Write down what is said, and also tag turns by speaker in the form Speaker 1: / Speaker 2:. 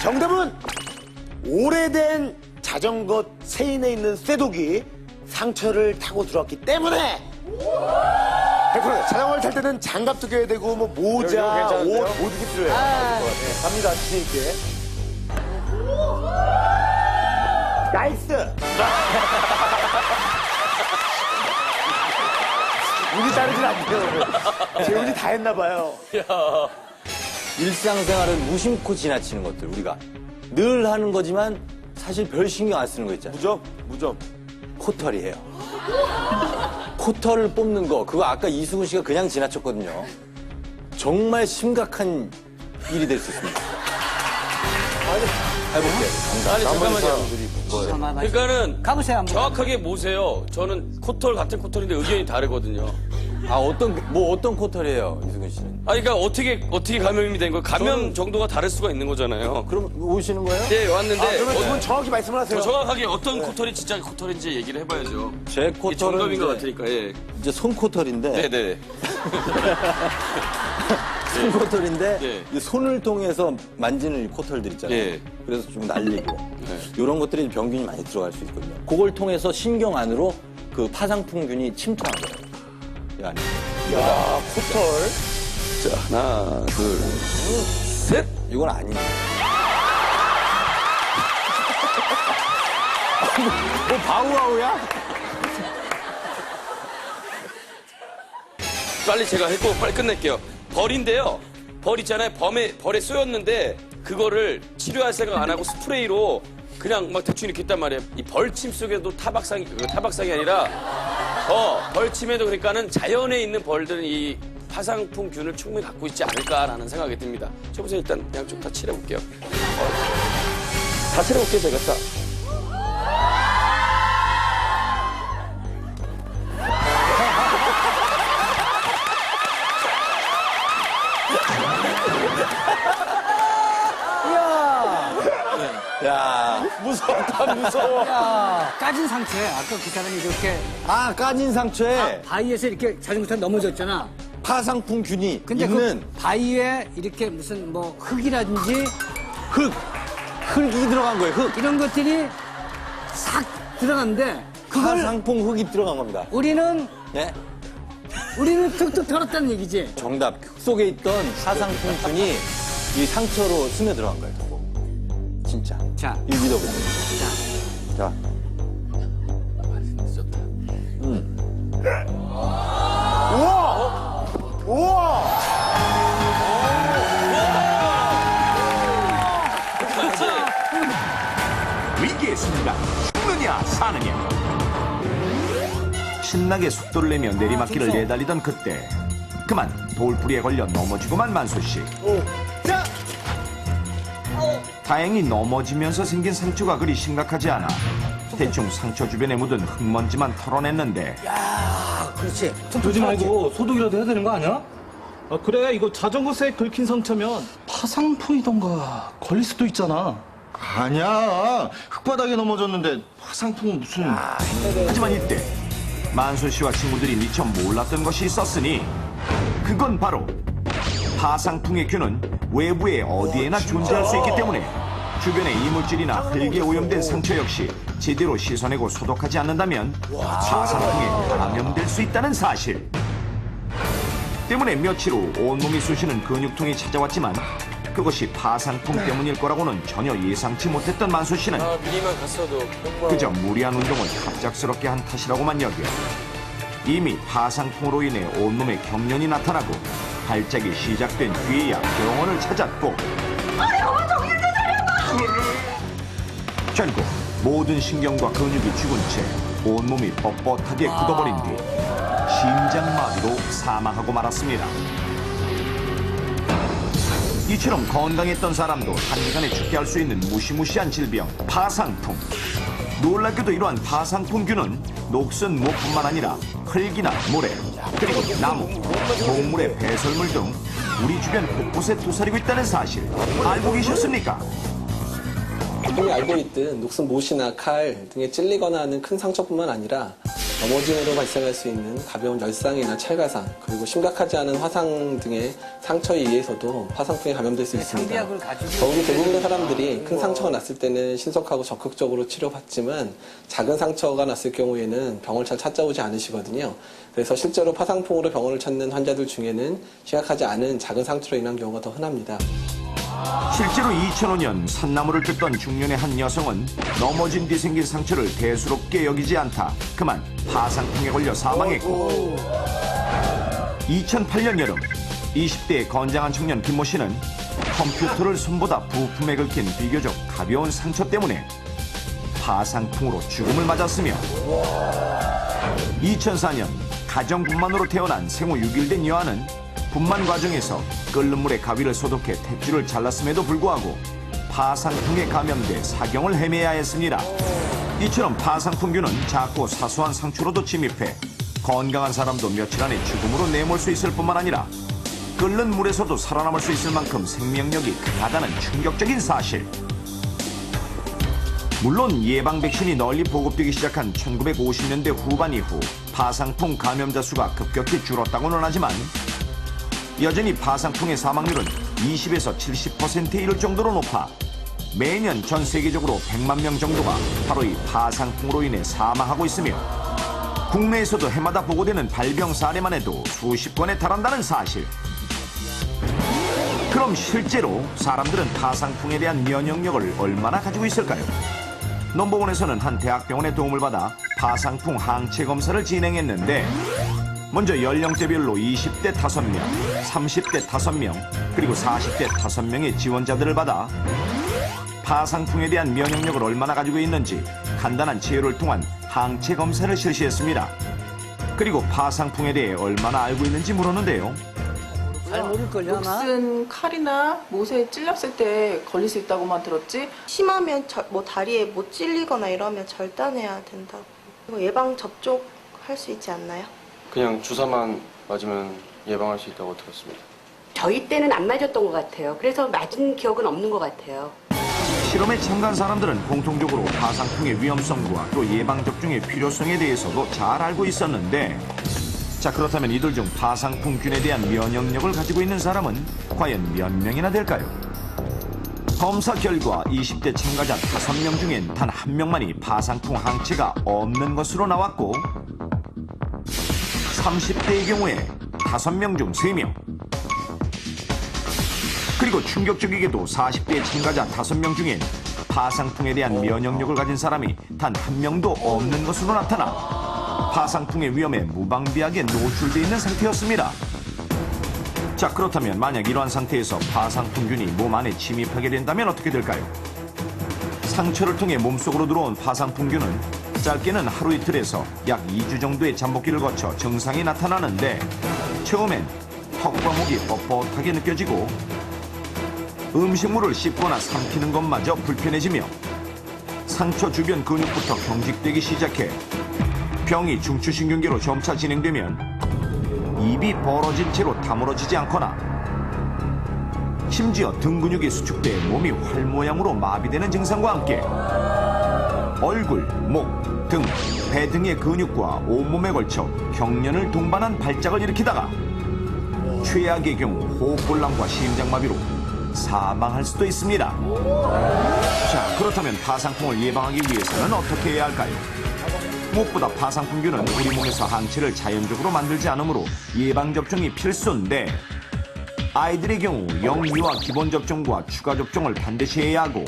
Speaker 1: 정답은 오래된 자전거 세인에 있는 쇠독이 상처를 타고 들어왔기 때문에 100% 자전거를 탈 때는 장갑도 껴야 되고 뭐 모자, 옷 모든 게 필요해요. 갑니다, 자신 있게. 나이스! 운이 따르진 않네요. 제 운이 다 했나 봐요.
Speaker 2: 일상생활은 무심코 지나치는 것들 우리가 늘 하는 거지만 사실 별 신경 안 쓰는 거 있잖아요.
Speaker 1: 무점.
Speaker 2: 코털이에요. 코털을 뽑는 거 그거 아까 이수근 씨가 그냥 지나쳤거든요. 정말 심각한 일이 될 수 있습니다. 해볼게요.
Speaker 3: 아니, 잠깐만요.
Speaker 2: 뭐,
Speaker 3: 그러니까는
Speaker 4: 가보세요, 한번.
Speaker 3: 정확하게 보세요. 저는 코털 같은 코털인데 의견이 다르거든요.
Speaker 2: 아 어떤 코털이에요, 이수근 씨는?
Speaker 3: 아니, 그러니까 어떻게 감염이 된 거예요? 감염 정도가 다를 수가 있는 거잖아요.
Speaker 2: 그럼 오시는 거예요?
Speaker 3: 네, 왔는데
Speaker 1: 그러면 두 분 정확히 말씀을 하세요.
Speaker 3: 정확하게 어떤 코털이 진짜 코털인지 얘기를 해봐야죠.
Speaker 2: 제
Speaker 3: 이게
Speaker 2: 코털은
Speaker 3: 정답인 것
Speaker 2: 이제,
Speaker 3: 같으니까, 예.
Speaker 2: 이제 손 코털인데.
Speaker 3: 네네.
Speaker 2: 손 코털인데
Speaker 3: 네.
Speaker 2: 이 손을 통해서 만지는 이 코털들 있잖아요.
Speaker 3: 네.
Speaker 2: 그래서 좀 날리고 이런 것들이 병균이 많이 들어갈 수 있거든요. 그걸 통해서 신경 안으로 그 파상풍균이 침투한 거예요. 이 안에.
Speaker 1: 야, 코털.
Speaker 3: 자, 하나, 둘, 셋.
Speaker 2: 이건 아닙니다. 뭐 바우와우야?
Speaker 3: 빨리 제가 했고 빨리 끝낼게요. 벌인데요. 벌 있잖아요. 벌에 쏘였는데 그거를 치료할 생각 안 하고 스프레이로 그냥 막 대충 이렇게 했단 말이에요. 이 벌침 속에도 타박상이 아니라 벌침에도 그러니까는 자연에 있는 벌들은 이 파상풍균을 충분히 갖고 있지 않을까라는 생각이 듭니다. 저보세요. 일단 양쪽 다 칠해볼게요. 다 칠해볼게요. 제가 다.
Speaker 2: 야, 무섭다, 무서워.
Speaker 4: 야, 까진 상처에 아까 그 사람이 이렇게
Speaker 2: 아, 까진 상처에
Speaker 4: 바위에서 이렇게 자전거 타고 넘어졌잖아.
Speaker 2: 파상풍균이
Speaker 4: 근데
Speaker 2: 있는
Speaker 4: 그 바위에 이렇게 무슨 뭐 흙이라든지
Speaker 2: 흙이 들어간 거예요, 흙.
Speaker 4: 이런 것들이 싹 들어갔는데 그걸
Speaker 2: 파상풍 흙이 들어간 겁니다.
Speaker 4: 우리는
Speaker 2: 네?
Speaker 4: 툭툭 털었다는 얘기지.
Speaker 2: 정답. 흙 속에 있던 파상풍균이 이 상처로 스며 들어간 거예요, 저거. 진짜.
Speaker 4: 자,
Speaker 2: 이거 믿어보세요. 자.
Speaker 1: 우와!
Speaker 5: 위기의 순간 죽느냐 사느냐 신나게 속도를 내며 내리막길을 내달리던 그때 그만 돌부리에 걸려 넘어지고만 만소씨.
Speaker 1: 자!
Speaker 5: 다행히 넘어지면서 생긴 상처가 그리 심각하지 않아 대충 상처 주변에 묻은 흙먼지만 털어냈는데
Speaker 2: 그렇지.
Speaker 6: 그러지 말고 소독이라도 해야 되는 거 아니야? 아, 그래 이거 자전거세에 긁힌 상처면 파상풍이던가 걸릴 수도 있잖아.
Speaker 7: 아니야. 흙바닥에 넘어졌는데 화상풍은 무슨...
Speaker 5: 하지만 이때 만소씨와 친구들이 미처 몰랐던 것이 있었으니 그건 바로 파상풍의 균은 외부에 어디에나 존재할 수 있기 때문에 주변의 이물질이나 흙에 오염된 상처 역시 제대로 씻어내고 소독하지 않는다면 파상풍에 감염될 수 있다는 사실. 때문에 며칠 후 온몸이 쑤시는 근육통이 찾아왔지만 그것이 파상풍 때문일 거라고는 전혀 예상치 못했던 만수 씨는
Speaker 3: 미리만 갔어도
Speaker 5: 그저 무리한 운동을 갑작스럽게 한 탓이라고만 여겨 이미 파상풍으로 인해 온몸에 경련이 나타나고 발작이 시작된 뒤에야 병원을 찾았고 결국 모든 신경과 근육이 죽은 채 온몸이 뻣뻣하게 굳어버린 뒤 심장마비로 사망하고 말았습니다. 이처럼 건강했던 사람도 단기간에 죽게 할 수 있는 무시무시한 질병 파상풍. 놀랍게도 이러한 파상풍균은 녹슨 목뿐만 아니라 흙이나 모래 그리고 나무, 동물의 배설물 등 우리 주변 곳곳에 도사리고 있다는 사실 알고 계셨습니까?
Speaker 8: 보통이 알고 있듯 녹슨 못이나 칼 등에 찔리거나 하는 큰 상처뿐만 아니라 넘어짐으로 발생할 수 있는 가벼운 열상이나 찰가상, 그리고 심각하지 않은 화상 등의 상처에 의해서도 파상풍에 감염될 수 있습니다.
Speaker 4: 상비약을 가지고
Speaker 8: 더욱이 대부분의 사람들이 큰 상처가 났을 때는 신속하고 적극적으로 치료받지만 작은 상처가 났을 경우에는 병원을 잘 찾아오지 않으시거든요. 그래서 실제로 파상풍으로 병원을 찾는 환자들 중에는 심각하지 않은 작은 상처로 인한 경우가 더 흔합니다.
Speaker 5: 실제로 2005년 산나물을 뜯던 중년의 한 여성은 넘어진 뒤 생긴 상처를 대수롭게 여기지 않다. 그만 파상풍에 걸려 사망했고 2008년 여름 20대의 건장한 청년 김모 씨는 컴퓨터를 손보다 부품에 긁힌 비교적 가벼운 상처 때문에 파상풍으로 죽음을 맞았으며 2004년 가정분만으로 태어난 생후 6일 된 여아는 분만 과정에서 끓는 물에 가위를 소독해 탯줄을 잘랐음에도 불구하고 파상풍에 감염돼 사경을 헤매야 했습니다. 이처럼 파상풍균은 작고 사소한 상처로도 침입해 건강한 사람도 며칠 안에 죽음으로 내몰 수 있을 뿐만 아니라 끓는 물에서도 살아남을 수 있을 만큼 생명력이 강하다는 충격적인 사실. 물론 예방 백신이 널리 보급되기 시작한 1950년대 후반 이후 파상풍 감염자 수가 급격히 줄었다고는 하지만 여전히 파상풍의 사망률은 20에서 70%에 이를 정도로 높아 매년 전 세계적으로 100만 명 정도가 바로 이 파상풍으로 인해 사망하고 있으며 국내에서도 해마다 보고되는 발병 사례만 해도 수십 건에 달한다는 사실. 그럼 실제로 사람들은 파상풍에 대한 면역력을 얼마나 가지고 있을까요? 넘버원에서는 한 대학병원의 도움을 받아 파상풍 항체 검사를 진행했는데 먼저 연령대별로 20대 5명, 30대 5명, 그리고 40대 5명의 지원자들을 받아 파상풍에 대한 면역력을 얼마나 가지고 있는지 간단한 제어를 통한 항체 검사를 실시했습니다. 그리고 파상풍에 대해 얼마나 알고 있는지 물었는데요.
Speaker 4: 잘 모를걸요, 아마?
Speaker 9: 목슨 칼이나 못에 찔렸을 때 걸릴 수 있다고만 들었지.
Speaker 10: 심하면 뭐 다리에 못 찔리거나 이러면 절단해야 된다고. 그리고 예방 접종할 수 있지 않나요?
Speaker 11: 그냥 주사만 맞으면 예방할 수 있다고 들었습니다.
Speaker 12: 저희 때는 안 맞았던 것 같아요. 그래서 맞은 기억은 없는 것 같아요.
Speaker 5: 실험에 참가한 사람들은 공통적으로 파상풍의 위험성과 또 예방접종의 필요성에 대해서도 잘 알고 있었는데 자 그렇다면 이들 중 파상풍균에 대한 면역력을 가지고 있는 사람은 과연 몇 명이나 될까요? 검사 결과 20대 참가자 5명 중엔 단 1명만이 파상풍 항체가 없는 것으로 나왔고 30대의 경우에 5명 중 3명 그리고 충격적이게도 40대 참가자 5명 중엔 파상풍에 대한 면역력을 가진 사람이 단 1명도 없는 것으로 나타나 파상풍의 위험에 무방비하게 노출돼 있는 상태였습니다. 자 그렇다면 만약 이러한 상태에서 파상풍균이 몸 안에 침입하게 된다면 어떻게 될까요? 상처를 통해 몸속으로 들어온 파상풍균은 짧게는 하루 이틀에서 약 2주 정도의 잠복기를 거쳐 증상이 나타나는데 처음엔 턱과 목이 뻣뻣하게 느껴지고 음식물을 씹거나 삼키는 것마저 불편해지며 상처 주변 근육부터 경직되기 시작해 병이 중추신경계로 점차 진행되면 입이 벌어진 채로 다물어지지 않거나 심지어 등 근육이 수축돼 몸이 활 모양으로 마비되는 증상과 함께 얼굴, 목, 등, 배 등의 근육과 온몸에 걸쳐 경련을 동반한 발작을 일으키다가 최악의 경우 호흡곤란과 심장마비로 사망할 수도 있습니다. 자, 그렇다면 파상풍을 예방하기 위해서는 어떻게 해야 할까요? 무엇보다 파상풍균은 우리 몸에서 항체를 자연적으로 만들지 않으므로 예방접종이 필수인데 아이들의 경우 영유아 기본접종과 추가접종을 반드시 해야 하고